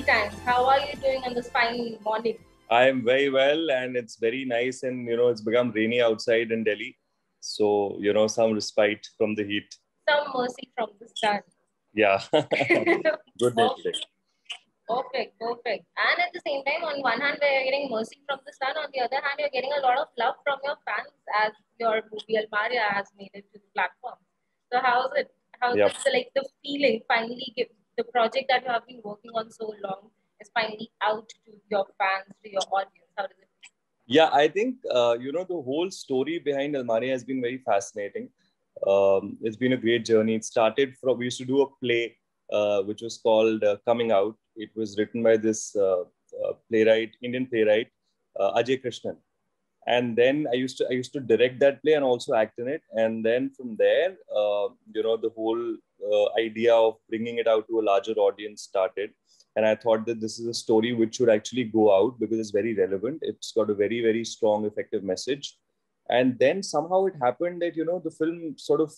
many times. How are you doing on this fine morning? I am very well, and it's very nice, and it's become rainy outside in Delhi. So, some respite from the heat. Some mercy from the sun. Yeah. Good day today. Perfect. And at the same time, on one hand, we're getting mercy from the sun. On the other hand, you're getting a lot of love from your fans as your movie Almariyaan has made it to the platform. So how's it? How's Yep. the feeling finally the project that you have been working on so long is finally out to your fans, to your audience? How does it feel? Yeah, I think, the whole story behind Almariyaan has been very fascinating. It's been a great journey. It started we used to do a play, which was called Coming Out. It was written by this Indian playwright, Ajay Krishnan. And then I used to direct that play and also act in it. And then from there, the whole idea of bringing it out to a larger audience started. And I thought that this is a story which should actually go out because it's very relevant. It's got a very, very strong, effective message. And then somehow it happened that, the film sort of,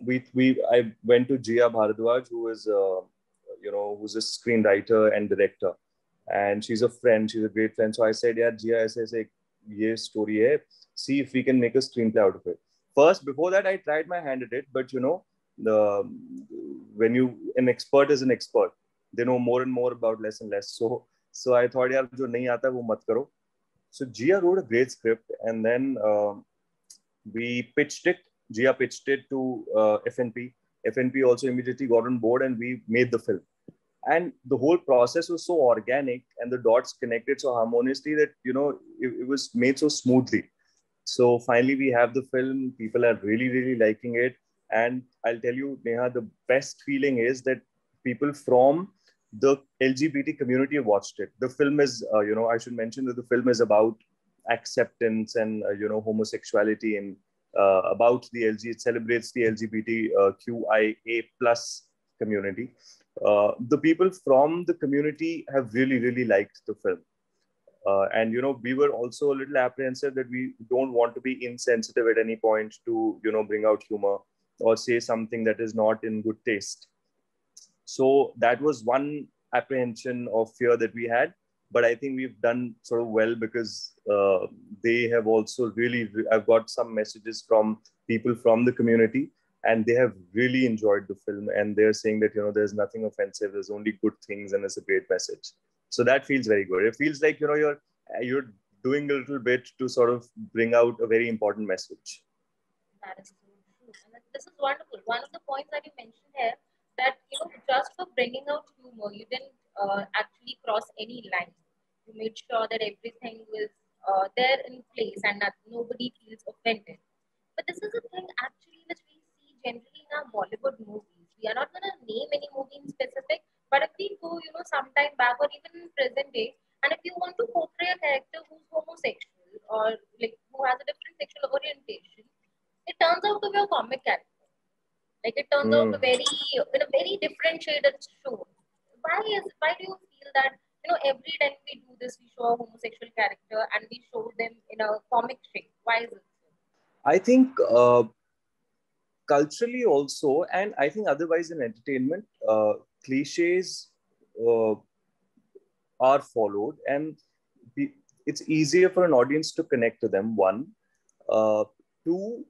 I went to Jia Bharadwaj, who is, who's a screenwriter and director. And she's a friend. She's a great friend. So I said, yeah, Jia, I ये story hai, see if we can make a screenplay out of it. First, before that, I tried my hand at it, but when an expert is an expert, they know more and more about less and less. So I thought, yaar, jo nahi aata wo mat karo. So Jia wrote a great script, and then we pitched it. Jia pitched it to FNP. FNP also immediately got on board, and we made the film. And the whole process was so organic and the dots connected so harmoniously that, it was made so smoothly. So finally, we have the film. People are really, really liking it. And I'll tell you, Neha, the best feeling is that people from the LGBT community watched it. The film is, I should mention that the film is about acceptance and, homosexuality and about the it celebrates the LGBTQIA plus community. The people from the community have really, really liked the film. And, we were also a little apprehensive that we don't want to be insensitive at any point to, bring out humor or say something that is not in good taste. So that was one apprehension or fear that we had. But I think we've done sort of well because they have also really, I've got some messages from people from the community and they have really enjoyed the film. And they're saying that, there's nothing offensive, there's only good things and it's a great message. So that feels very good. It feels like, you're doing a little bit to sort of bring out a very important message. That is so true. And this is wonderful. One of the points that you mentioned here, that, just for bringing out humor, you didn't actually cross any line. You made sure that everything was there in place and that nobody feels offended. But this is a thing actually which we see generally in our Bollywood movies. We are not going to name any movie in specific, but if we go, sometime back or even in present day, and if you want to portray a character who's homosexual or like who has a different sexual orientation, it turns out to be a comic character. Like it turns out to in a very different shade it's shown. Why do you feel that every time we do this we show a homosexual character and we show them in a comic shape? Why is it so? I think culturally also, and I think otherwise in entertainment, cliches are followed, and it's easier for an audience to connect to them. One, two,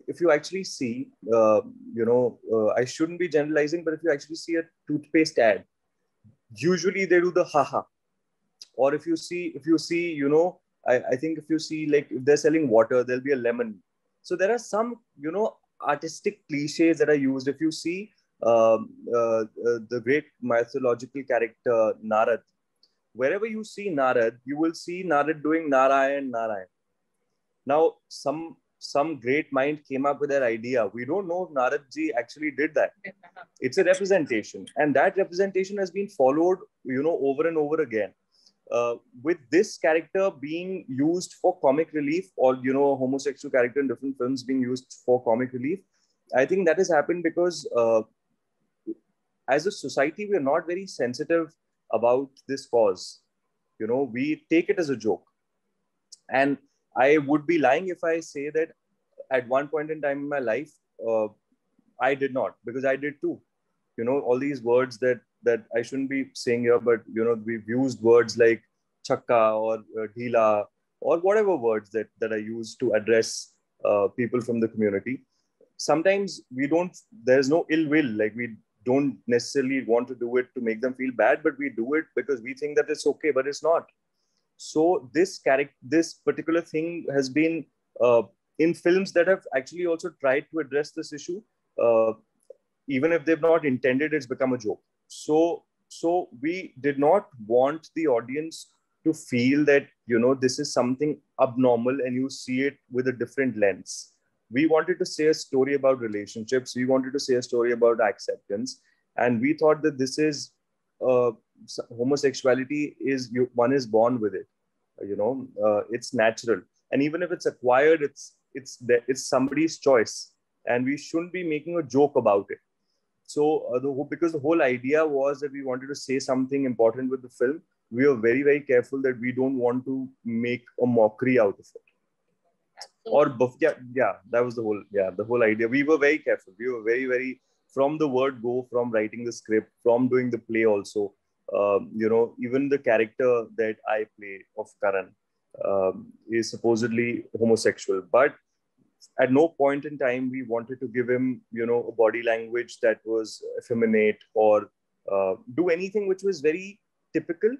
if you actually see, I shouldn't be generalizing, but if you actually see a toothpaste ad, usually they do the haha. Or if you see, I think if you see, like, if they're selling water, there'll be a lemon. So there are some, artistic cliches that are used. If you see the great mythological character Narad, wherever you see Narad, you will see Narad doing Narayan, Narayan. Now, some great mind came up with that idea. We don't know if Narad ji actually did that. It's a representation. And that representation has been followed, over and over again. With this character being used for comic relief, or, a homosexual character in different films being used for comic relief, I think that has happened because as a society, we are not very sensitive about this cause. We take it as a joke. And I would be lying if I say that at one point in time in my life, I did not, because I did too. all these words that I shouldn't be saying here, but we've used words like chakka or dhila or whatever words that are used to address people from the community. Sometimes there's no ill will, like we don't necessarily want to do it to make them feel bad, but we do it because we think that it's okay, but it's not. So this particular thing has been in films that have actually also tried to address this issue. Even if they've not intended, it's become a joke. So we did not want the audience to feel that this is something abnormal and you see it with a different lens. We wanted to say a story about relationships. We wanted to say a story about acceptance, and we thought that this is homosexuality is one is born with it. It's natural, and even if it's acquired, it's somebody's choice, and we shouldn't be making a joke about it. So because the whole idea was that we wanted to say something important with the film, we were very, very careful that we don't want to make a mockery out of it. That was the whole idea. We were very careful. We were very, very, from the word go, from writing the script, from doing the play also. Even the character that I play of Karan is supposedly homosexual, but at no point in time we wanted to give him, a body language that was effeminate or do anything which was very typical.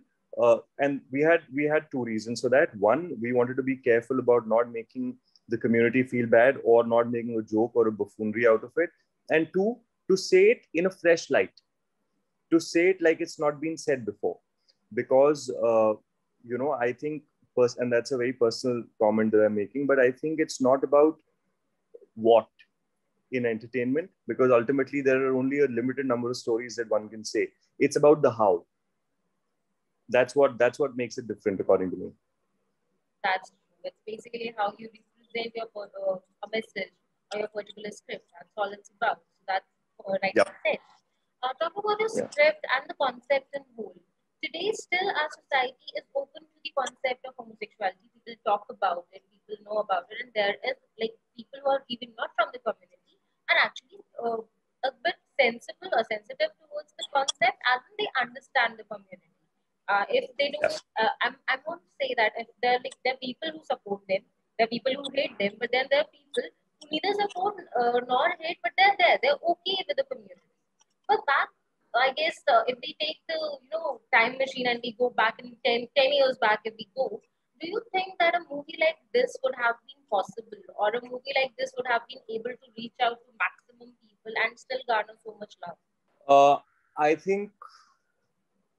And we had two reasons for that. One, we wanted to be careful about not making the community feel bad or not making a joke or a buffoonery out of it. And two, to say it in a fresh light, to say it like it's not been said before. Because, I think, and that's a very personal comment that I'm making, but I think it's not about what in entertainment, because ultimately there are only a limited number of stories that one can say. It's about the how. That's what makes it different, according to me. That's true. It's basically how you represent a message or your particular script. That's all it's about. So that's like you said. Talk about the script and the concept in whole. Today, still our society is open to the concept of homosexuality. People talk about it, people know about it, and there is like people who are even not from the community and actually a bit sensible or sensitive towards the concept as they understand the community. If they don't, I won't say that if there are people who support them, there are people who hate them, but then there are people who neither support nor hate, but they're there, they're okay with the community. But back, I guess, if we take the time machine and we go back in 10 years back, if we go, do you think that a movie like this would have been possible, or a movie like this would have been able to reach out to maximum people and still garner so much love? I think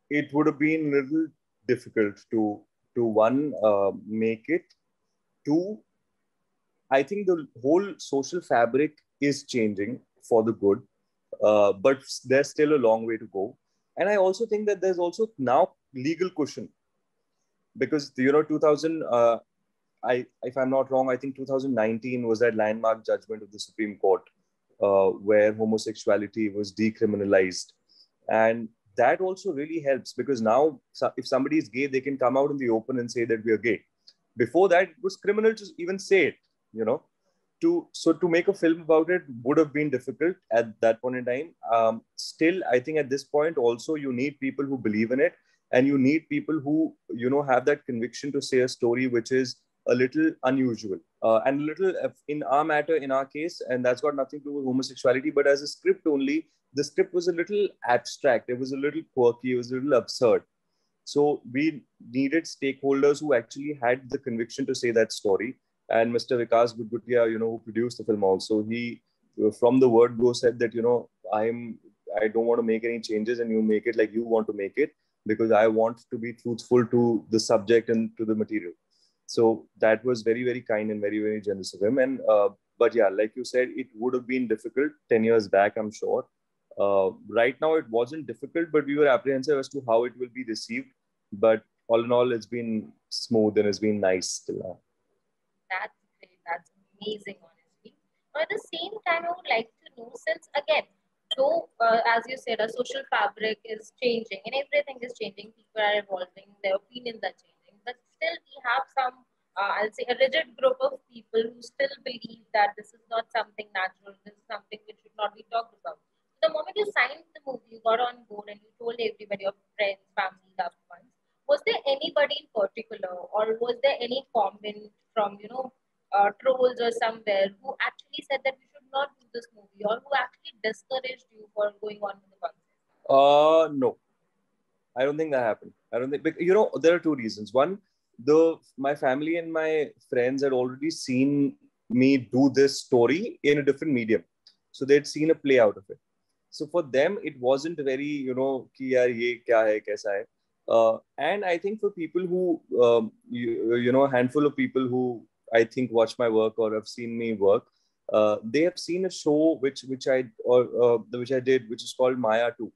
it would have been a little difficult to one, make it. Two, I think the whole social fabric is changing for the good, but there's still a long way to go. And I also think that there's also now legal cushion, because 2000, if I'm not wrong, I think 2019 was that landmark judgment of the Supreme Court, where homosexuality was decriminalized. And that also really helps, because now if somebody is gay, they can come out in the open and say that we are gay. Before that, it was criminal to even say it, to make a film about it would have been difficult at that point in time. Still, I think at this point also you need people who believe in it, and you need people who, have that conviction to say a story which is a little unusual, and a little, in our case, and that's got nothing to do with homosexuality, but as a script only, the script was a little abstract. It was a little quirky. It was a little absurd. So we needed stakeholders who actually had the conviction to say that story. And Mr. Vikas Gudgutia, who produced the film also, he, from the word go, said that, I don't want to make any changes, and you make it like you want to make it, because I want to be truthful to the subject and to the material. So that was very, very kind and very, very generous of him. And, but yeah, like you said, it would have been difficult 10 years back, I'm sure. Right now, it wasn't difficult, but we were apprehensive as to how it will be received. But all in all, it's been smooth and it's been nice till now. That's great. That's amazing, honestly. At the same time, I would like to know, since again, though, as you said, our social fabric is changing and everything is changing, people are evolving, their opinions are changing, but still we have some, I'll say, a rigid group of people who still believe that this is not something natural, this is something which should not be talked about. The moment you sign the movie, you got on board and you told everybody, your friends, family, loved ones, was there anybody in particular, or was there any comment from, trolls or somewhere who actually said that we should not do this movie, or who actually discouraged you for going on with the concept? No, I don't think that happened. I don't think, there are two reasons. One, my family and my friends had already seen me do this story in a different medium. So they'd seen a play out of it. So for them, it wasn't very, कि यार ये क्या है, कैसा है. And I think for people who, handful of people who I think watch my work or have seen me work, they have seen a show which I did, which is called Maaya2,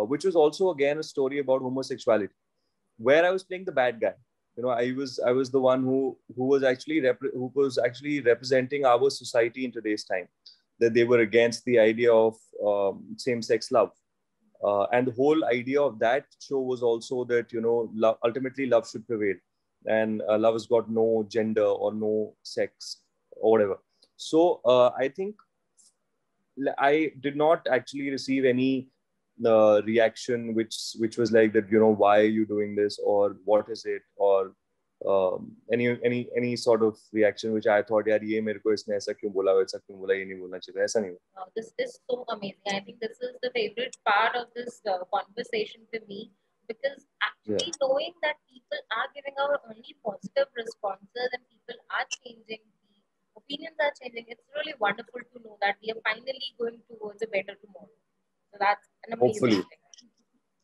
which was also again a story about homosexuality, where I was playing the bad guy. I was the one who was actually representing our society in today's time, that they were against the idea of same-sex love. And the whole idea of that show was also that, ultimately love should prevail. And love has got no gender or no sex or whatever. So I think I did not actually receive any reaction which was like that, why are you doing this, or what is it, or any sort of reaction which I thought, यार ये मेरे को इसने ऐसा क्यों बोला, वैसा क्यों बोला, ये नहीं बोलना चाहिए, ऐसा नहीं हुआ. Wow, this is so amazing. I think this is the favorite part of this conversation for me, because Yeah. actually knowing that people are giving out only positive responses and people are changing, the opinions are changing. It's really wonderful to know that we are finally going towards a better tomorrow. So that's an amazing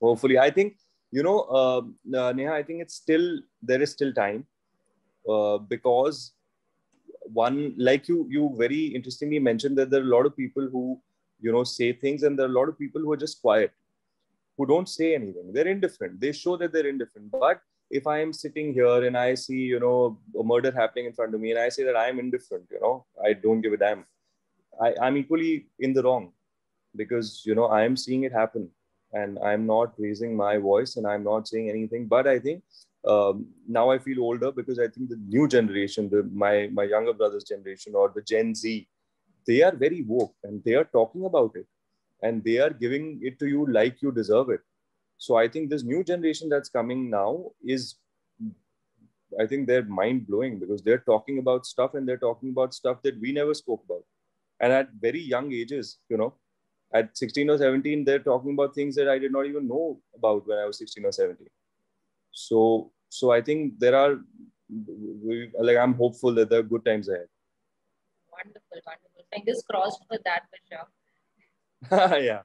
Hopefully, thing. I think, Neha, I think there is still time, because one, like you very interestingly mentioned, that there are a lot of people who, say things, and there are a lot of people who are just quiet, who don't say anything. They're indifferent. They show that they're indifferent. But if I am sitting here and I see, a murder happening in front of me, and I say that I'm indifferent, I don't give a damn, I'm equally in the wrong, because, I am seeing it happen, and I'm not raising my voice, and I'm not saying anything. But I think now I feel older, because I think the new generation, my younger brother's generation, or the Gen Z, they are very woke, and they are talking about it, and they are giving it to you like you deserve it. So I think this new generation that's coming now is, I think they're mind blowing, because they're talking about stuff, and they're talking about stuff that we never spoke about. And at very young ages, at 16 or 17, they're talking about things that I did not even know about when I was 16 or 17. So I think I'm hopeful that there are good times ahead. Wonderful, wonderful. Fingers crossed for that, for sure. Yeah.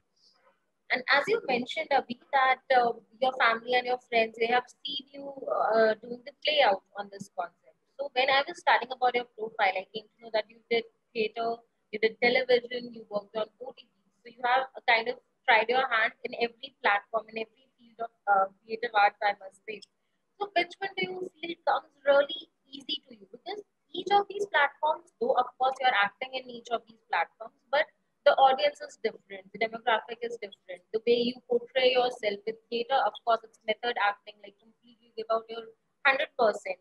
And as you mentioned, Abhi, that your family and your friends, they have seen you doing the play out on this concept. So when I was studying about your profile, I came to know that you did theatre, you did television, you worked on OTT. So you have a kind of tried your hand in every platform, in every field of creative arts, I must say. So which one do you feel comes really easy to you? Because each of these platforms, though of course you're acting in each of these platforms, but the audience is different, the demographic is different, the way you portray yourself with theater, of course, it's method acting, like completely give out your 100%.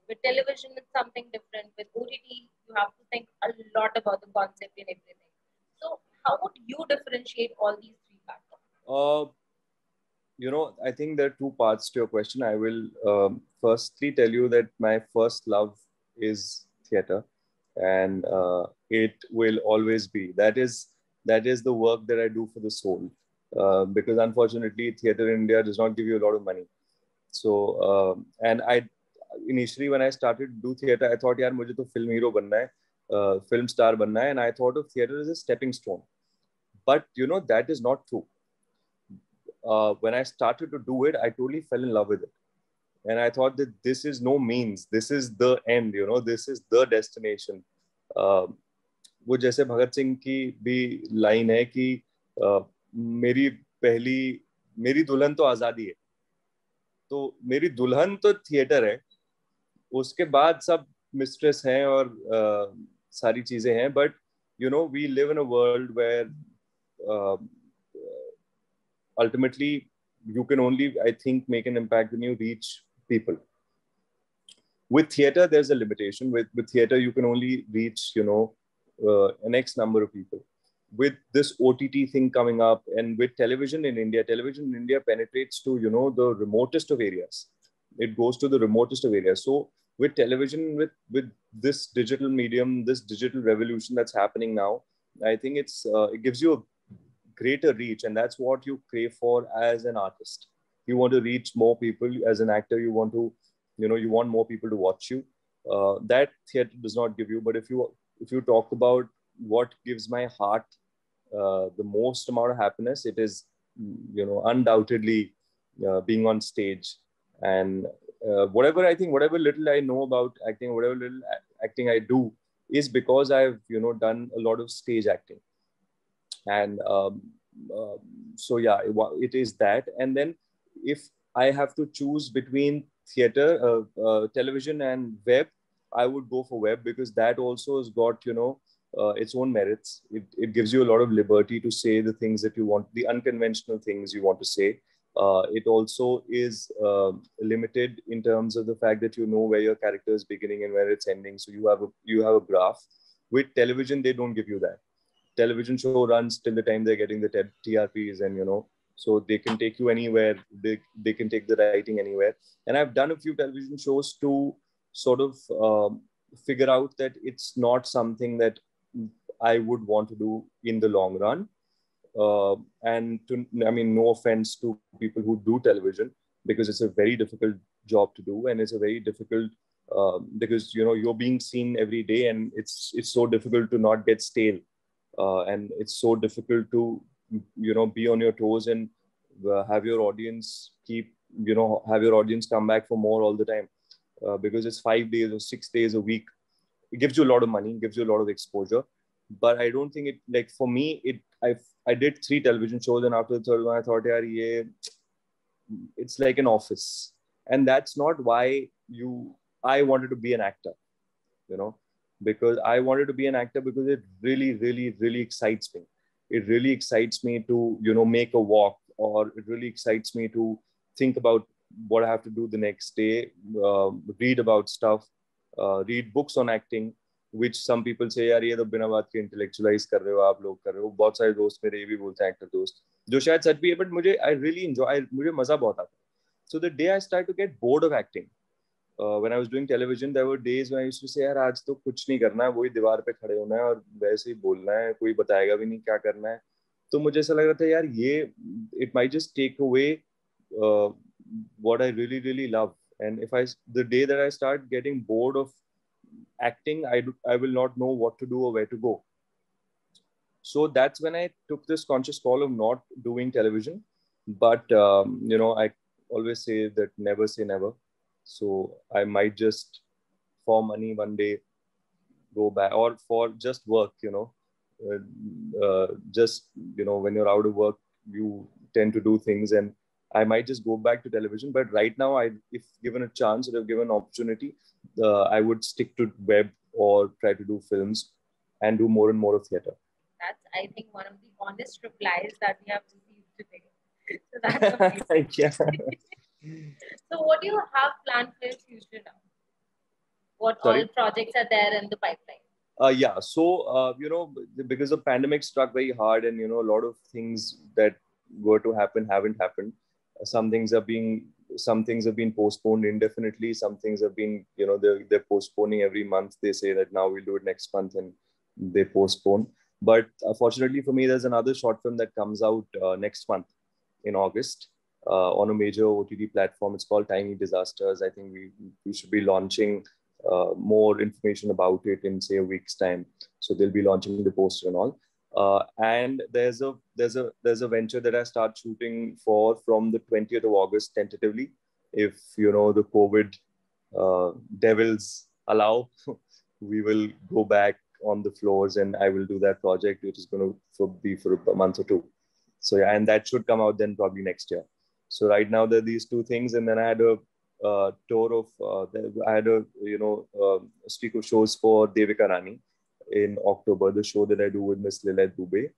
With television, it's something different. With OTT, you have to think a lot about the concept and everything. So, how would you differentiate all these three platforms? Uh, I think there are two parts to your question. I will firstly tell you that my first love is theater, and it will always be. That is the work that I do for the soul, because unfortunately, theater in India does not give you a lot of money. So, and I initially, when I started to do theater, I thought, यार मुझे तो film hero बनना है, film star बनना है, and I thought of theater as a stepping stone. But that is not true. When I started to do it, I totally fell in love with it. And I thought that this is no means, this is the end, this is the destination. वो जैसे भगत सिंह की भी line है कि मेरी पहली मेरी दुल्हन तो आजादी है, तो मेरी दुल्हन तो थिएटर है, उसके बाद सब मिस्ट्रेस हैं और सारी चीजें हैं. But we live in a world where ultimately you can only, I think, make an impact when you reach people. With theater, there's a limitation. With theater, you can only reach an X number of people. with this OTT thing coming up, and with television in India penetrates to, the remotest of areas. It goes to the remotest of areas. So with television, with this digital medium, this digital revolution that's happening now, I think it gives you a greater reach, and that's what you crave for as an artist. You want to reach more people. As an actor, you want to, you want more people to watch you. That theater does not give you. But if you talk about what gives my heart the most amount of happiness, it is, undoubtedly being on stage. And whatever little I know about acting, whatever little acting I do, is because I've done a lot of stage acting. And uh, so yeah, it is that. And then if I have to choose between theater, television and web, I would go for web, because that also has got its own merits. It gives you a lot of liberty to say the things that you want, the unconventional things you want to say. It also is limited in terms of the fact that you know where your character is beginning and where it's ending. So you have a graph. With television, they don't give you that. Television show runs till the time they're getting the TRPs, and so they can take you anywhere. They can take the writing anywhere. And I've done a few television shows to sort of figure out that it's not something that I would want to do in the long run. No offense to people who do television, because it's a very difficult job to do, and it's a very difficult because you're being seen every day, and it's so difficult to not get stale, and it's so difficult to be on your toes and have your audience have your audience come back for more all the time, because it's 5 days or 6 days a week. It gives you a lot of money, gives you a lot of exposure, but I don't think it, like, for me, I did 3 television shows, and after the third one I thought, yeah, it's like an office. And that's not why I wanted to be an actor, because I wanted to be an actor because it really, really, really excites me. It really excites me to, make a walk, or it really excites me to think about what I have to do the next day, read about stuff, read books on acting, which some people say, यार ये तो बिना बात के intellectualize कर रहे हो, आप लोग कर रहे हो. बहुत सारे दोस्त मेरे ये भी बोलते हैं, actor दोस्त, जो शायद सच भी है, but I really enjoy, मुझे मजा बहुत आता है. So the day I started to get bored of acting, when I was doing television, there were days when I used to say, यार आज तो कुछ नहीं करना है, वही दीवार पे खड़े होना है और वैसे ही बोलना है, कोई बताएगा भी नहीं क्या करना है. तो मुझे ऐसा लग रहा था, यार ये it might just take away what I really, really love. And the day that I start getting bored of acting, I will not know what to do or where to go. So that's when I took this conscious call of not doing television. But, I always say that never say never. So I might just, for money one day, go back, or for just work, just, when you're out of work, you tend to do things, and I might just go back to television. But right now, if given a chance or if given an opportunity, I would stick to web or try to do films and do more and more of theater. That's, I think, one of the honest replies that we have received today. So that's amazing. Yeah. So what do you have planned for your future now? What Sorry? all projects are there in the pipeline? So, because the pandemic struck very hard, and, a lot of things that were to happen haven't happened. Some things have been postponed indefinitely. Some things have been, they're postponing every month. They say that now we'll do it next month, and they postpone. But fortunately for me, there's another short film that comes out next month in August on a major OTT platform. It's called Tiny Disasters. I think we should be launching more information about it in, say, a week's time. So they'll be launching the poster and all. And there's a venture that I start shooting for from the 20th of August tentatively, if the COVID devils allow. We will go back on the floors, and I will do that project, which is going to be for a month or 2. So yeah, and that should come out then probably next year. So right now there are these 2 things, and then I had a tour of I had a streak of shows for Devika Rani in October, the show that I do with Miss Lilith Dubey.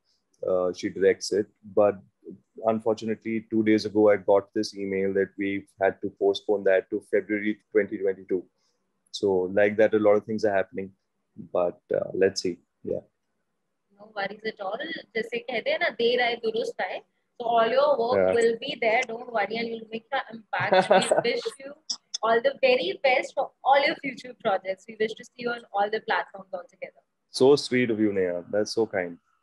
She directs it, but unfortunately 2 days ago I got this email that we've had to postpone that to February 2022. So like that, a lot of things are happening, but let's see. Yeah. No worries at all. जैसे कहते हैं ना देर आए दुरुस्त आए. So all your work Yeah. will be there. Don't worry, and you'll make an impact. We wish you all the very best for all your future projects. We wish to see you on all the platforms altogether. So sweet of you, Neha. That's so kind.